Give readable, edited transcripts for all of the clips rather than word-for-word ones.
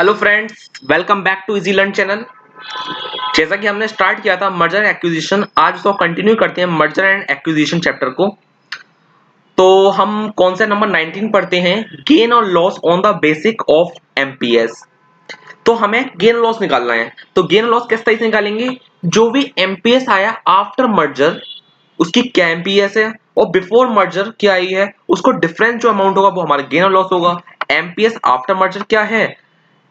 Hello friends, welcome back to easy learn channel. जैसा कि हमने स्टार्ट किया था मर्जर एक्विजिशन, आज तो कंटिन्यू करते हैं मर्जर एंड एक्विजिशन चैप्टर को। तो हम कौन सा नंबर 19 पढ़ते हैं, गेन और loss on the basic of MPS. तो हमें गेन और लॉस निकालना है। तो गेन और लॉस किस तरह से निकालेंगे, जो भी एमपीएस आया आफ्टर मर्जर उसकी क्या एमपीएस है, और बिफोर मर्जर क्या आई है उसको डिफरेंस जो अमाउंट होगा वो हमारा गेन और लॉस होगा। एमपीएस आफ्टर मर्जर क्या है,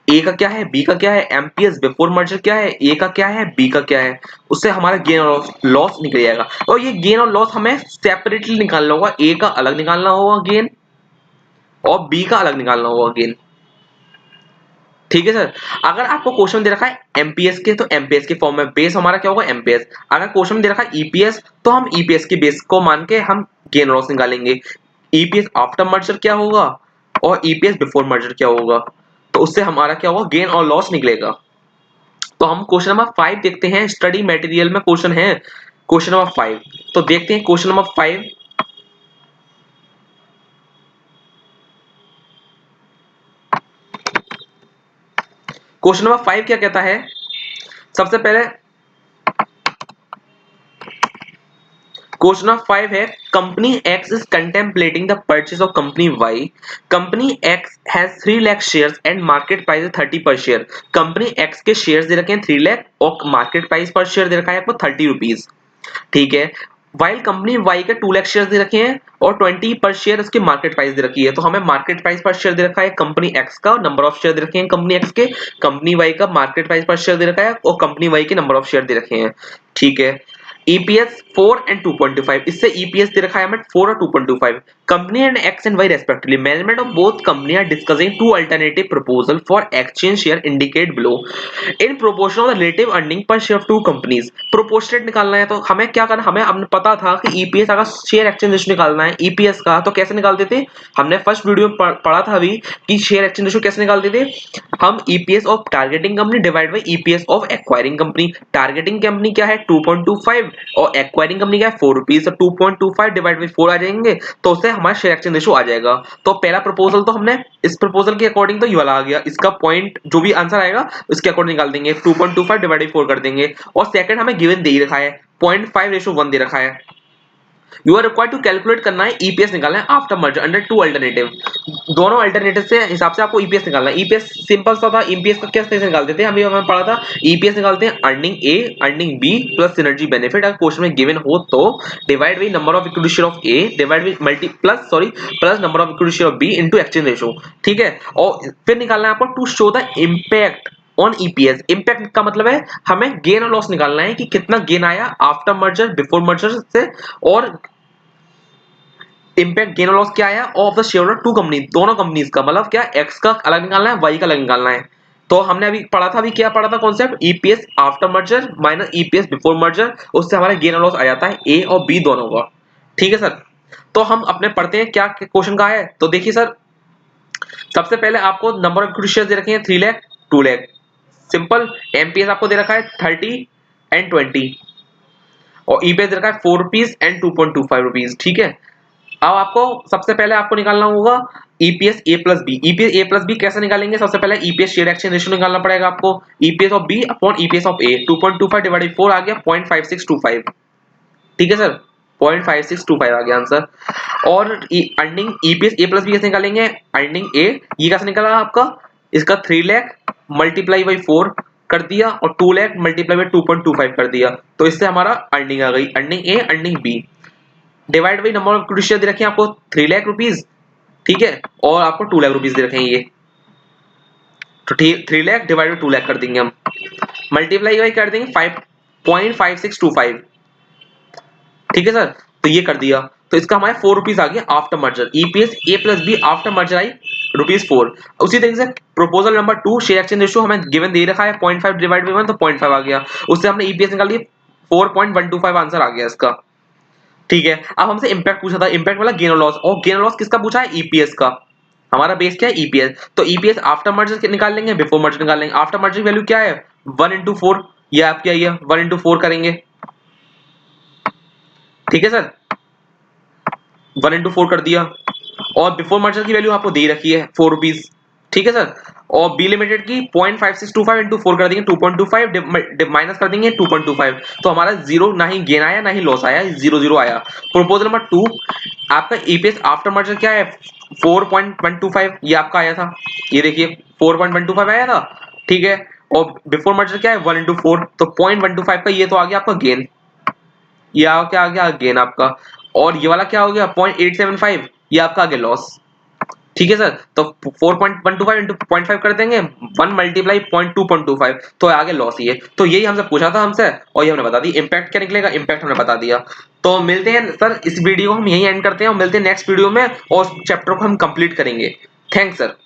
ए का क्या है, बी का क्या है, एमपीएस बिफोर मर्जर क्या है, ए का क्या है, बी का क्या है, उससे हमारा गेन और लॉस निकल जाएगा। और ये गेन और लॉस हमें सेपरेटली निकालना होगा, ए का अलग निकालना होगा गेन और बी का अलग निकालना होगा गेन। ठीक है सर। अगर आपको क्वेश्चन दे रखा है एमपीएस के, तो एमपीएस के फॉर्म में बेस हमारा क्या होगा, एमपीएस। अगर क्वेश्चन में दे रखा है ईपीएस, तो हम ईपीएस के बेस को मान के हम गेन और लॉस निकालेंगे। ईपीएस आफ्टर मर्जर क्या होगा और ईपीएस बिफोर मर्जर क्या होगा, तो उससे हमारा क्या होगा, गेन और लॉस निकलेगा। तो हम क्वेश्चन नंबर 5 देखते हैं, स्टडी मटेरियल में क्वेश्चन है क्वेश्चन नंबर 5। तो देखते हैं क्वेश्चन नंबर 5। क्वेश्चन नंबर 5 क्या कहता है, सबसे पहले क्वेश्चन नंबर 5 है, company X is contemplating the purchase of company Y. Company X has 3 lakh shares and market price है 30 पर शेयर। कंपनी एक्स के शेयर्स दे रखे हैं 3 लाख और मार्केट प्राइस पर शेयर दे रखा है आपको 30 रुपीज। ठीक है। वाइल कंपनी वाई के 2 लाख शेयर दे रखे हैं और 20 पर शेयर उसकी मार्केट प्राइस दे रखी है। तो हमें मार्केट प्राइस पर शेयर दे रखा है कंपनी एक्स का, नंबर ऑफ शेयर दे रखे हैं कंपनी एक्स के, कंपनी वाई का मार्केट प्राइस पर शेयर दे रखा है और कंपनी वाई के नंबर ऑफ शेयर दे रखे हैं। ठीक है। ईपीएस 4 एंड 2.25, इससे ईपीएस दे रखा है हमें 4 और 2.25। Company and X and Y respectively, management of both company are discussing two alternative proposal for exchange share indicate below in proportion of the relative earning per share of two companies. Proportionate निकालना है, तो हमें क्या करना, हमें हमने पता था कि ईपीएस अगर शेयर एक्सचेंज रेशियो निकालना है ईपीएस का, तो कैसे निकालते थे, हमने फर्स्ट वीडियो में पढ़ा था अभी कि शेयर एक्सचेंज रेशियो कैसे निकालते थे। हम EPS of targeting company divide by EPS of acquiring company. Targeting company क्या है 2.25 और एक्वायरिंग कंपनी क्या है 4 रुपीज, तो 2.25 डिवाइड बाय 4 आ जाएंगे, तो उससे हमारा शेयर एक्सचेंज रेशियो आ जाएगा। तो पहला प्रपोजल तो हमने इस प्रपोजल के अकॉर्डिंग तो ये वाला आ गया, इसका पॉइंट जो भी आंसर आएगा उसके अकॉर्डिंग निकाल देंगे, 2.25 डिवाइड बाय 4 कर देंगे। और सेकंड हमें गिवन दे ही रखा है 0.5:1 दे रखा है। You are required to calculate करना है, ईपीएस निकालना है after merger under two alternative. दोनों अल्टरनेटिव से हिसाब से आपको ईपीएस निकालना है। ईपीएस सिंपल सा था, ईपीएस का कैसे निकालते थे, हमें पढ़ा था। ईपीएस निकालते हैं earning A earning B plus synergy benefit, अगर क्वेश्चन में गिवन हो तो divide by number of equity share of A divide by multi plus number of equity share of B into exchange ratio. ठीक है। और फिर निकालना है आपको to show the impact on EPS. Impact का मतलब है हमें गेन और लॉस निकालना है कि कितना गेन आया आफ्टर मर्जर बिफोर मर्जर से, और इंपैक्ट गेन और लॉस क्या आया of the share of two company, दोनों कंपनीज का, मतलब क्या एक्स का अलग निकालना है वाई का अलग निकालना है। तो हमने अभी पढ़ा था, अभी क्या पढ़ा था concept, EPS after merger minus EPS before merger, उससे हमारा गेन और लॉस आ जाता है ए और बी दोनों का। ठीक है सर। तो हम अपने पढ़ते हैं क्या क्वेश्चन का है। तो देखिए सर, सबसे पहले आपको नंबर ऑफ इक्विटी शेयर दे रखे हैं 3 लाख 2 लाख, सिंपल। एमपीएस आपको दे रखा है 30 एंड 20 और ईपीएस दे रखा है 4 रुपीज एंड 2.25 रुपीज। ठीक है। अब आपको सबसे पहले आपको निकालना होगा EPS A plus B. EPS A plus B कैसे निकालेंगे, सबसे पहले ईपीएस शेयर एक्सचेंज रेशियो निकालना पड़ेगा आपको। EPS of B upon EPS of A, 2.25 divide by 4 आ गया 0.5625। ठीक है सर, 0.5625 आ गया आंसर। और earning EPS A plus B कैसे निकालेंगे, अर्निंग ए ये कैसे निकला आपका, इसका 3 लाख मल्टीप्लाई बाई 4 कर दिया और 2 लाख मल्टीप्लाई बाई 2.25 कर दिया, तो इससे हमारा अर्निंग आ गई, earning A earning B divide by number of equity share दे रखे हैं आपको 3 लाख रुपीज। ठीक है। और आपको 2 लाख रुपीज दे रखे हैं ये, तो 3 लाख डिवाइड बाई 2 लाख कर देंगे हम, मल्टीप्लाई बाई कर देंगे 5.5625। ठीक है सर। तो ये कर दिया, तो इसका हमारे 4 रुपीज आ गया after merger. EPS A plus B after merger आई ₹4। उसी तरीके से proposal number 2 share exchange ratio हमें गिवन दे रखा है 0.5 डिवाइड बाई 1, तो 0.5 आ गया, उससे हमने ईपीएस निकाल लिया 4.125 आंसर आ गया इसका। ठीक है। अब हमसे इंपैक्ट पूछा था, इंपैक्ट वाला गेन और लॉस, और गेन और लॉस किसका पूछा है, ईपीएस का। हमारा बेस क्या है, ईपीएस। तो ईपीएस आफ्टर मर्जर निकाल लेंगे बिफोर मर्जर निकाल लेंगे। आफ्टर मर्जर वैल्यू क्या है 1 इंटू 4, ये आपकी आई है 1 इंटू 4 करेंगे। ठीक है सर, 1 इंटू 4 कर दिया। और बिफोर मर्जर की वैल्यू आपको दे रखी है 4 रुपीज। ठीक है सर। और बी लिमिटेड की 0.5625 इंटू 4 कर देंगे 2.25 माइनस कर देंगे 2.25, तो हमारा जीरो, ना ही गेन आया ना ही लॉस आया, जीरो जीरो आया। प्रपोजल नंबर 2, आपका ईपीएस आफ्टर मर्जर क्या है 4.125, ये आपका आया था, ये देखिए 4.125 आया था, ठीक है। और बिफोर मर्जर क्या है 1/4, तो 0.125 का ये तो आ गया आपका गेन, ये क्या आ गया गेन आपका। और ये वाला क्या हो गया 0.875, ये आपका आ गया लॉस, ठीक है सर। तो 4.125 इंटू 0.5 कर देंगे, 1 मल्टीप्लाई 0.2.25, तो आगे लॉस ही है। तो यही हमसे पूछा था हमसे, और ये हमने बता दी। इम्पैक्ट क्या निकलेगा, इम्पैक्ट हमने बता दिया। तो मिलते हैं सर, इस वीडियो को हम यही एंड करते हैं और मिलते हैं नेक्स्ट वीडियो में, और चैप्टर को हम कंप्लीट करेंगे। Thanks sir.